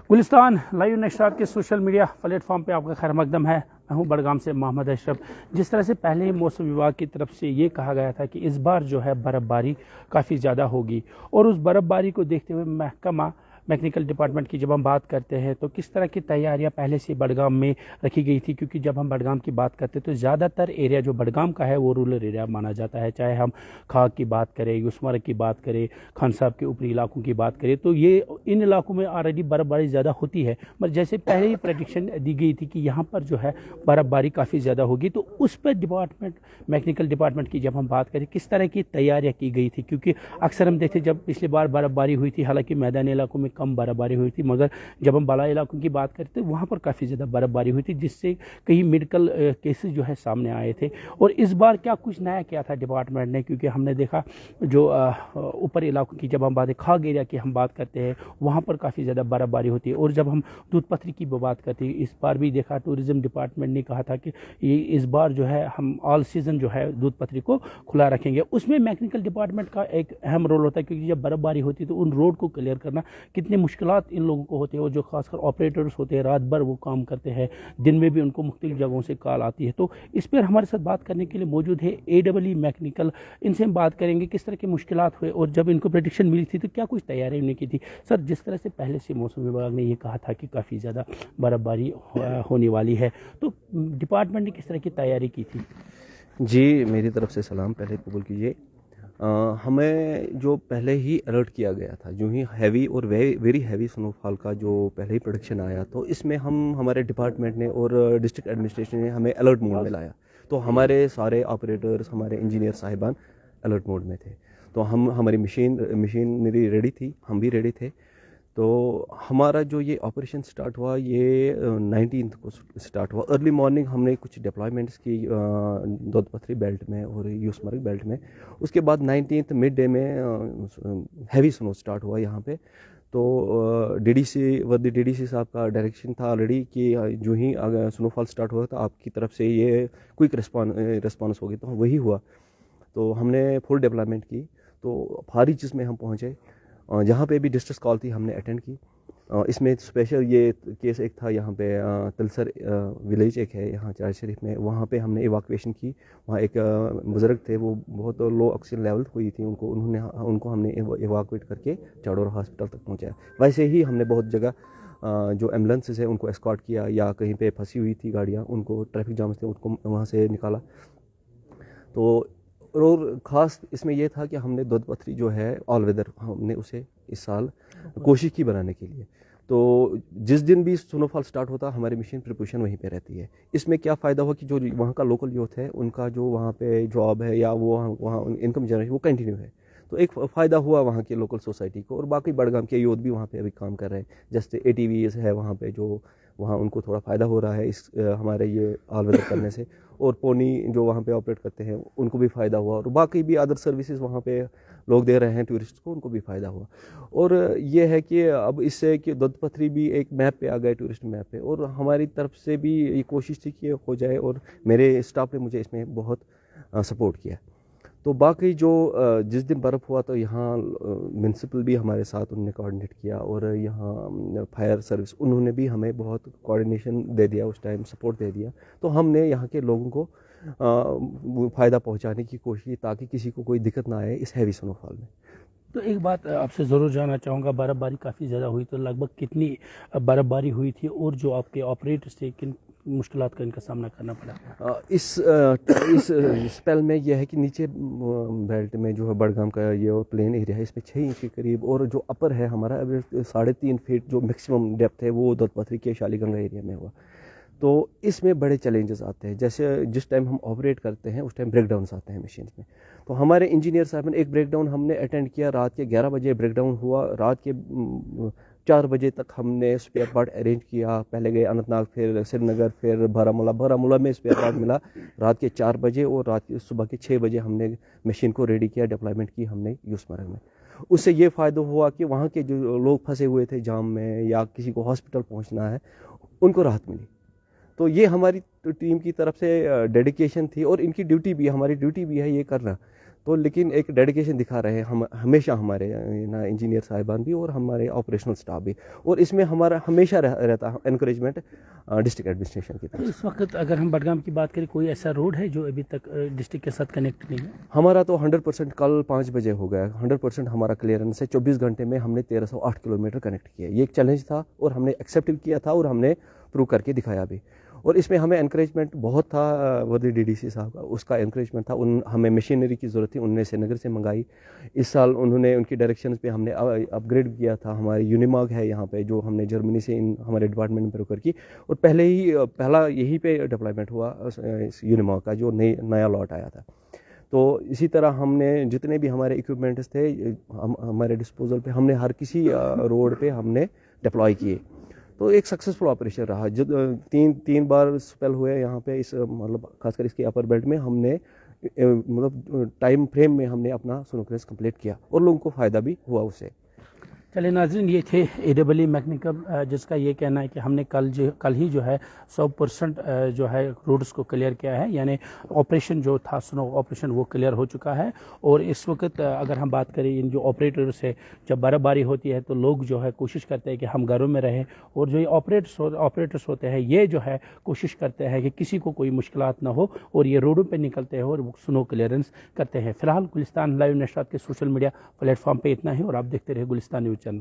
Gulistan live नशरात के social media platform पे आपका खैर मकदम है। मैं हूं बड़गाम से मोहम्मद अशरफ। जिस तरह से पहले ही मौसम विभाग की तरफ से ये कहा गया था कि इस बार जो है बर्फ़बारी काफ़ी ज़्यादा होगी, और उस बर्फ़बारी को देखते हुए महकमा मैकेनिकल डिपार्टमेंट की जब हम बात करते हैं तो किस तरह की तैयारियां पहले से बड़गाम में रखी गई थी, क्योंकि जब हम बड़गाम की बात करते हैं तो ज़्यादातर एरिया जो बड़गाम का है वो रूरल एरिया माना जाता है। चाहे हम खाक की बात करें, यूसमर्ग की बात करें, खान साहब के ऊपरी इलाकों की बात करें, तो ये इन इलाकों में ऑलरेडी बर्फ़बारी ज़्यादा होती है। मगर जैसे पहले ही प्रेडिक्शन दी गई थी कि यहाँ पर जो है बर्फ़बारी काफ़ी ज़्यादा होगी, तो उस पर मैकेनिकल डिपार्टमेंट की जब हम बात करें किस तरह की तैयारियाँ की गई थी, क्योंकि अक्सर हम देखते जब पिछली बार बर्फ़बारी हुई थी, हालांकि मैदानी इलाकों में कम बर्फ़बारी हुई थी, मगर जब हम बाला इलाकों की बात करते वहाँ पर काफ़ी ज़्यादा बर्फ़बारी हुई थी, जिससे कई मेडिकल केसेस जो है सामने आए थे। और इस बार क्या कुछ नया किया था डिपार्टमेंट ने, क्योंकि हमने देखा जो ऊपर इलाकों की जब हम बात खाग एरिया की हम बात करते हैं वहाँ पर काफ़ी ज़्यादा बर्फ़बारी होती है। और जब हम दूध पथरी की बात करते हैं, इस बार भी देखा टूरिज़्म डिपार्टमेंट ने कहा था कि ये इस बार जो है हम ऑल सीज़न जो है दूध पथरी को खुला रखेंगे। उसमें मैकेनिकल डिपार्टमेंट का एक अहम रोल होता है, क्योंकि जब बर्फ़बारी होती है तो उन रोड को क्लियर करना कितने मुश्किलात इन लोगों को होते हैं, और जो खासकर ऑपरेटर्स होते हैं रात भर वो काम करते हैं, दिन में भी उनको मुख्तलिफ जगहों से कॉल आती है। तो इस पर हमारे साथ बात करने के लिए मौजूद है AEE मैकेनिकल। इनसे हम बात करेंगे किस तरह के मुश्किलात हुए और जब इनको प्रेडिक्शन मिली थी तो क्या कुछ तैयारी उन्होंने की थी। सर, जिस तरह से पहले से मौसम विभाग ने ये कहा था कि काफ़ी ज़्यादा बर्फ़बारी होने वाली है, तो डिपार्टमेंट ने किस तरह की तैयारी की थी? जी, मेरी तरफ से सलाम पहले कबूल कीजिए। हमें जो पहले ही अलर्ट किया गया था, जो ही हैवी और वेरी हैवी स्नोफॉल का जो पहले ही प्रोडिक्शन आया, तो इसमें हमारे डिपार्टमेंट ने और डिस्ट्रिक्ट एडमिनिस्ट्रेशन ने हमें अलर्ट मोड में लाया। तो हमारे सारे ऑपरेटर्स, हमारे इंजीनियर साहिबान अलर्ट मोड में थे। तो हमारी मशीनरी रेडी थी, हम भी रेडी थे। तो हमारा जो ये ऑपरेशन स्टार्ट हुआ ये 19 को स्टार्ट हुआ। अर्ली मॉर्निंग हमने कुछ डिप्लॉयमेंट्स की दूध पथरी बेल्ट में और यूसमर्ग बेल्ट में। उसके बाद 19 मिड डे में हैवी स्नो स्टार्ट हुआ यहाँ पे। तो DDC साहब का डायरेक्शन था ऑलरेडी कि जो ही अगर स्नोफॉल स्टार्ट हुआ तो आपकी तरफ से ये क्विक रिस्पॉन्स होगी, तो वही हुआ। तो हमने फुल डिप्लॉयमेंट की, तो भारी चीज़ में हम पहुँचे। जहाँ पे भी डिस्ट्रेस कॉल थी हमने अटेंड की। इसमें स्पेशल ये केस एक था यहाँ पे तिलसर विलेज एक है यहाँ चार शरीफ में, वहाँ पे हमने इवाक्यूएशन की। वहाँ एक बुज़ुर्ग थे, वो बहुत लो ऑक्सीजन लेवल हुई थी उनको हमने इवाक्यूएट करके चाड़ोर हॉस्पिटल तक पहुँचाया। वैसे ही हमने बहुत जगह जो एम्बुलेंसेस है उनको एस्कॉर्ट किया, या कहीं पे फंसी हुई थी गाड़ियाँ उनको ट्रैफिक जाम से उनको वहाँ से निकाला। तो और ख़ास इसमें यह था कि हमने दूध पथरी जो है ऑल वेदर हमने उसे इस साल कोशिश की बनाने के लिए। तो जिस दिन भी स्नोफॉल स्टार्ट होता हमारी मशीन प्रिपरेशन वहीं पे रहती है। इसमें क्या फ़ायदा हुआ कि जो वहाँ का लोकल यूथ है उनका जो वहाँ पे जॉब है या वो वहाँ इनकम जनरेशन वो कंटिन्यू है। तो एक फ़ायदा हुआ वहाँ की लोकल सोसाइटी को, और बाकी बड़गाम के यूथ भी वहाँ पे अभी काम कर रहे हैं। जैसे ATVs है वहाँ पे, जो वहाँ उनको थोड़ा फ़ायदा हो रहा है इस हमारे ये ऑल वेदर करने से। और पोनी जो वहाँ पे ऑपरेट करते हैं उनको भी फ़ायदा हुआ, और बाकी भी अदर सर्विसेज वहाँ पे लोग दे रहे हैं टूरिस्ट को, उनको भी फ़ायदा हुआ। और ये है कि अब इससे कि दूध पथरी भी एक मैप पे आ गए, टूरिस्ट मैप पे, और हमारी तरफ से भी ये कोशिश थी कि हो जाए, और मेरे स्टाफ ने मुझे इसमें बहुत सपोर्ट किया। तो बाकी जो जिस दिन बर्फ़ हुआ तो यहाँ म्यूनसिपल भी हमारे साथ उन्होंने कोऑर्डिनेट किया, और यहाँ फायर सर्विस उन्होंने भी हमें बहुत कोऑर्डिनेशन दे दिया, उस टाइम सपोर्ट दे दिया। तो हमने यहाँ के लोगों को फ़ायदा पहुँचाने की कोशिश की ताकि किसी को कोई दिक्कत ना आए इस हैवी स्नोफॉल में। तो एक बात आपसे ज़रूर जानना चाहूँगा, बर्फ़बारी काफ़ी ज़्यादा हुई तो लगभग कितनी बर्फ़बारी हुई थी, और जो आपके ऑपरेटर्स थे किन मुश्किलात का इनका सामना करना पड़ा? इस स्पेल में यह है कि नीचे बेल्ट में जो है बड़गाम का ये प्लेन एरिया है, इसमें 6 इंच के करीब, और जो अपर है हमारा 3.5 फीट जो मैक्सिमम डेप्थ है वो दूध पथरी के शालीगंगा एरिया में हुआ। तो इसमें बड़े चैलेंजेस आते हैं, जैसे जिस टाइम हम ऑपरेट करते हैं उस टाइम ब्रेकडाउन्स आते हैं मशीन में। तो हमारे इंजीनियर साहब ने एक ब्रेकडाउन हमने अटेंड किया, रात के 11 बजे ब्रेकडाउन हुआ। रात के 4 बजे तक हमने स्पेयर पार्ट अरेंज किया। पहले गए अनंतनाग, फिर श्रीनगर, फिर बारामूला में स्पेयर पार्ट मिला रात के 4 बजे, और रात के सुबह के 6 बजे हमने मशीन को रेडी किया, डिप्लॉयमेंट की हमने यूसमर्ग में। उससे ये फ़ायदा हुआ कि वहाँ के जो लोग फंसे हुए थे जाम में या किसी को हॉस्पिटल पहुँचना है उनको राहत मिली। तो ये हमारी टीम की तरफ से डेडिकेशन थी, और इनकी ड्यूटी भी, हमारी ड्यूटी भी है ये करना। تو لیکن ایک ڈیڈیکیشن دکھا رہے ہیں ہم ہمیشہ ہمارے نا انجینئر صاحبان بھی اور ہمارے آپریشنل اسٹاف بھی, اور اس میں ہمارا ہمیشہ رہتا ہے انکریجمنٹ ڈسٹرکٹ ایڈمنسٹریشن کی طرف. اس وقت اگر ہم بڈگام کی بات کریں, کوئی ایسا روڈ ہے جو ابھی تک ڈسٹرکٹ کے ساتھ کنیکٹ نہیں ہے؟ ہمارا تو 100% کل 5 بجے ہو گیا, 100% ہمارا کلیئرنس ہے. 24 گھنٹے میں ہم نے 1308 کلومیٹر کنیکٹ کیا. یہ ایک چیلنج تھا اور ہم نے ایکسیپٹ کیا تھا اور ہم نے پروو کر کے دکھایا بھی. اور اس میں ہمیں انکریجمنٹ بہت تھا ودی ڈی ڈی سی صاحب کا, اس کا انکریجمنٹ تھا. ہمیں مشینری کی ضرورت تھی, انہوں نے سری نگر سے منگائی. اس سال انہوں نے ان کی ڈائریکشنز پہ ہم نے اپ گریڈ کیا تھا. ہماری یونیماگ ہے یہاں پہ جو ہم نے جرمنی سے ہمارے ڈپارٹمنٹ میں پروکر کی, اور پہلا یہی پہ ڈپلائمنٹ ہوا اس یونیماگ کا جو نیا لاٹ آیا تھا. تو اسی طرح ہم نے جتنے بھی ہمارے اکوپمنٹس تھے ہمارے ڈسپوزل پہ, ہم نے ہر کسی روڈ پہ ہم نے ڈپلائی کیے. تو ایک سکسیزفل آپریشن رہا. جو تین بار اسپیل ہوئے یہاں پہ, اس مطلب خاص کر اس کے اپر بیلٹ میں ہم نے مطلب ٹائم فریم میں ہم نے اپنا سنو کلیئرنس کمپلیٹ کیا اور لوگوں کو فائدہ بھی ہوا اس سے. چلے ناظرین, یہ تھے AEE میکنیکم, جس کا یہ کہنا ہے کہ ہم نے کل ہی جو ہے 100% جو ہے روڈز کو کلیئر کیا ہے, یعنی آپریشن جو تھا سنو آپریشن وہ کلیئر ہو چکا ہے. اور اس وقت اگر ہم بات کریں ان جو آپریٹرس ہے, جب برف باری ہوتی ہے تو لوگ جو ہے کوشش کرتے ہیں کہ ہم گھروں میں رہیں, اور جو یہ آپریٹرس ہوتے ہیں یہ جو ہے کوشش کرتے ہیں کہ کسی کو کوئی مشکلات نہ ہو اور یہ روڈوں پہ نکلتے ہیں اور سنو کلیئرنس کرتے ہیں. فی الحال گلستان لائیو نشرات کے سوشل میڈیا پلیٹ فارم پہ اتنا ہی, اور آپ دیکھتے رہے گلستان نیوز چینل.